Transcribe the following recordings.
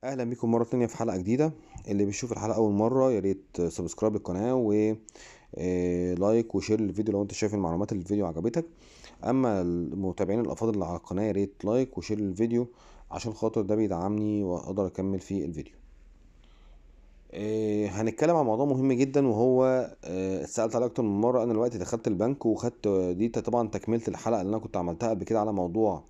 اهلا بيكم مره تانية في حلقه جديده. اللي بيشوف الحلقه اول مره يا ريت سبسكرايب القناه و لايك وشير الفيديو لو انت شايف المعلومات اللي الفيديو عجبتك. اما المتابعين الافاضل اللي على القناه يا ريت لايك وشير الفيديو عشان خاطر ده بيدعمني واقدر اكمل في الفيديو. هنتكلم عن موضوع مهم جدا وهو اتسألت عليه اكتر من مره. انا دلوقتي دخلت البنك وخدت دي طبعا تكمله الحلقه اللي انا كنت عملتها قبل كده على موضوع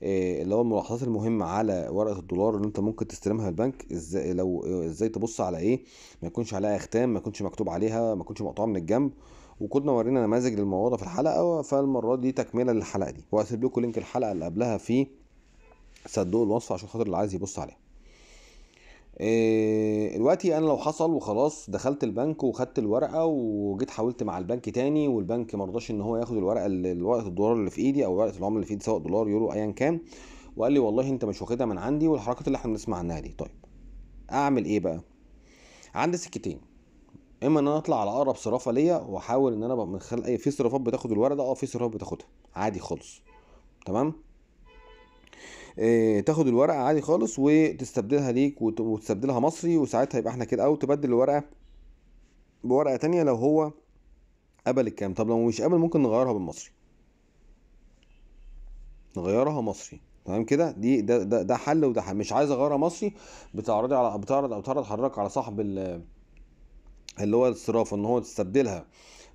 اللي هو الملاحظات المهمه على ورقه الدولار اللي انت ممكن تستلمها من البنك. ازاي لو ازاي تبص على ايه ما يكونش عليها ختام، ما يكونش مكتوب عليها، ما يكونش مقطوعه من الجنب. وكنا ورينا نماذج للموضوع ده في الحلقه، فالمره دي تكمله للحلقه دي، وهسيب لكم لينك الحلقه اللي قبلها في صندوق الوصف عشان خاطر اللي عايز يبص عليها. دلوقتي انا لو حصل وخلاص دخلت البنك وخدت الورقه وجيت حاولت مع البنك تاني والبنك مرضاش ان هو ياخد الورقه ورقه الدولار اللي في ايدي او ورقه العمله اللي في ايدي سواء دولار يورو ايا كان، وقال لي والله انت مش واخدها من عندي والحركات اللي احنا بنسمع عنها دي. طيب اعمل ايه بقى؟ عندي سكتين. اما ان انا اطلع على اقرب صرافه ليا واحاول ان انا من خلال اي في صرافات بتاخد الورقه ده، في صرافات بتاخدها عادي خالص. تمام. تاخد الورقه عادي خالص وتستبدلها ليك وتستبدلها مصري، وساعتها يبقى احنا كده، او تبدل الورقه بورقه تانية لو هو قبل الكلام. طب لو مش قبل ممكن نغيرها بالمصري، نغيرها مصري. تمام كده. ده حل وده حل. مش عايز اغيرها مصري، بتعرض حضرتك على صاحب اللي هو الصرافه ان هو تستبدلها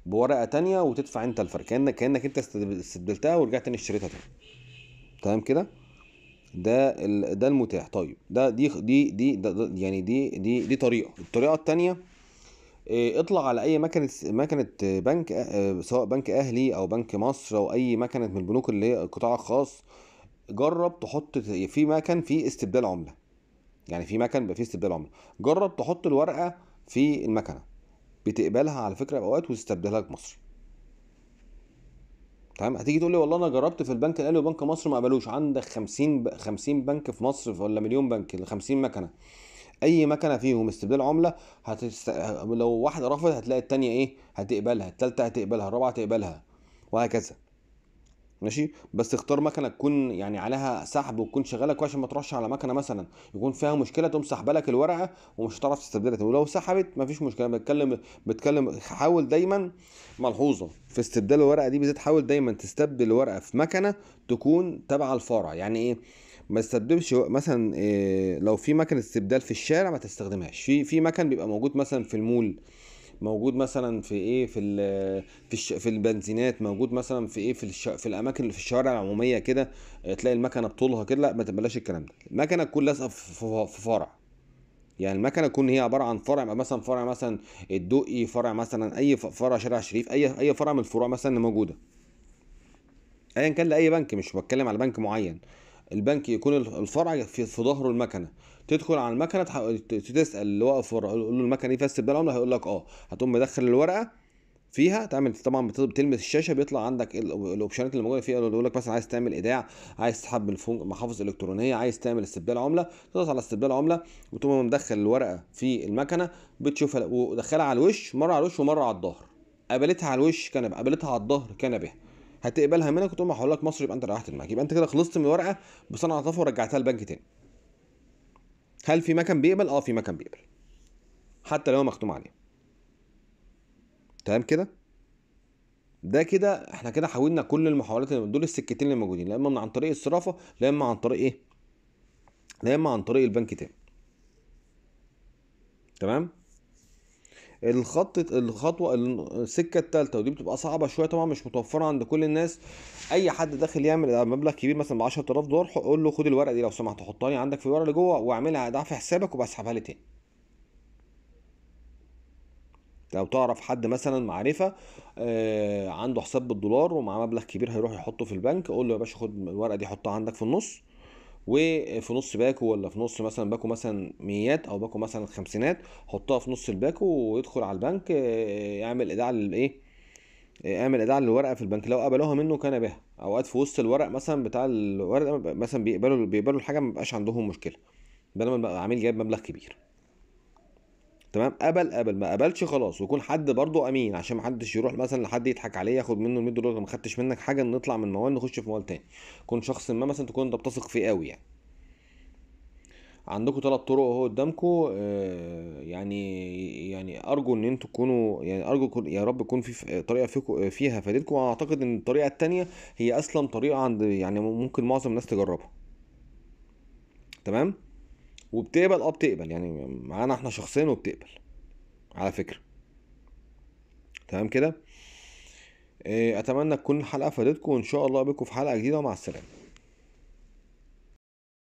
بورقه تانية وتدفع انت الفرق، كانك انت استبدلتها ورجعت تاني اشتريتها تاني. تمام كده. ده المتاح. طيب يعني دي الطريقه التانية. اطلع على اي مكنه بنك، سواء بنك اهلي او بنك مصر او اي مكنه من البنوك اللي هي القطاع الخاص. جرب تحط في مكان فيه استبدال عمله، يعني في مكان بيبقى فيه استبدال عمله. جرب تحط الورقه في المكنه، بتقبلها على فكره باوقات وتستبدلها لك مصري. تمام. هتيجي تقول لي والله انا جربت في البنك الاهلي وبنك مصر ما قبلوش. عندك 50 بنك في مصر ولا مليون بنك، ال 50 مكنه اي مكنه فيهم استبدال عمله لو واحده رفضت هتلاقي التانية ايه هتقبلها، التالتة هتقبلها، الرابعه هتقبلها، وهكذا. ماشي. بس اختار مكنه تكون يعني عليها سحب وتكون شغاله كويس، عشان ما تروحش على مكنه مثلا يكون فيها مشكله تقوم سحبه لك الورقه ومش هتعرف تستبدلها. ولو سحبت مفيش مشكله. بتكلم حاول دايما. ملحوظه في استبدال الورقه دي بالذات، حاول دايما تستبدل الورقه في مكنه تكون تبع الفرع. يعني ايه؟ ما تستبدلش مثلا إيه، لو في مكنه استبدال في الشارع ما تستخدمهاش في مكن بيبقى موجود مثلا في المول، موجود مثلا في ايه في البنزينات، موجود مثلا في ايه في الاماكن اللي في الشوارع العموميه كده. تلاقي المكنه بطولها كده. لا ما تبلاش الكلام ده. المكنه تكون لازقه في فرع. يعني المكنه تكون هي عباره عن فرع، مثلا فرع مثلا الدقي، فرع مثلا اي فرع شارع شريف، اي فرع من الفروع مثلا اللي موجوده ايا كان لاي بنك. مش بتكلم على بنك معين. البنك يكون الفرع في ظهره المكنه. تدخل على المكنه تسال اللي واقف ورا، قول له المكنه دي فيها استبدال عمله، هيقول لك اه. هتقوم مدخل الورقه فيها، تعمل طبعا بتلمس الشاشه بيطلع عندك الاوبشنات اللي موجوده فيها. يقول لك مثلا عايز تعمل ايداع، عايز تسحب من محافظ الكترونيه، عايز تعمل استبدال عمله، تضغط على استبدال عمله وتقوم مدخل الورقه في المكنه. بتشوفها ودخلها على الوش، مره على الوش ومره على الظهر. قابلتها على الوش كان قابلتها على الظهر كان بها. هتقبلها منك وتقوم محول لك مصر، يبقى انت ريحت دماغك، يبقى انت كده خلصت من الورقه بصنعه طفره ورجعتها البنك تاني. هل في مكان بيقبل؟ اه في مكان بيقبل حتى لو هو مختوم عليه. تمام كده. ده كده احنا كده حاولنا كل المحاولات اللي دول السكتين اللي موجودين، لا اما من عن طريق الصرافه، لا اما عن طريق ايه، لا اما عن طريق البنك تاني. تمام. الخطوه السكه الثالثه ودي بتبقى صعبه شويه طبعا، مش متوفره عند كل الناس. اي حد داخل يعمل مبلغ كبير مثلا ب 10000 دولار، قول له خد الورقه دي لو سمحت حطها لي عندك في الورقه اللي جوه واعملها ايداع في حسابك وبسحبها لي تاني. لو تعرف حد مثلا معرفه عنده حساب بالدولار ومعاه مبلغ كبير هيروح يحطه في البنك، قول له يا باشا خد الورقه دي حطها عندك في النص، وفي نص باكو ولا في نص مثلا باكو مثلا ميات او باكو مثلا خمسينات، حطها في نص الباكو ويدخل على البنك يعمل ايداع للايه، اعمل ايداع للورقه في البنك. لو قبلوها منه كان بها. اوقات في وسط الورق مثلا بتاع الورق مثلا بيقبلوا الحاجه، ما بيبقاش عندهم مشكله. ده لما بقى عميل جايب مبلغ كبير. تمام. قبل ما قبلش خلاص، ويكون حد برضه امين عشان ما حدش يروح مثلا لحد يضحك عليه ياخد منه ال 100 دولار ما خدتش منك حاجه، نطلع من موال نخش في موال تاني. يكون شخص ما مثلا تكون انت بتثق فيه قوي يعني. عندكم 3 طرق اهو قدامكم. يعني ارجو ان انتوا تكونوا، يعني ارجو يا رب يكون في طريقه فيكم فيها فادتكم. واعتقد ان الطريقه التانية هي اسلم طريقه عند، يعني ممكن معظم الناس تجربها. تمام. وبتقبل، بتقبل يعني معانا احنا شخصيا، وبتقبل على فكره. تمام كده. اتمنى تكون الحلقه فادتكم، وان شاء الله بكم في حلقه جديده، ومع السلامه.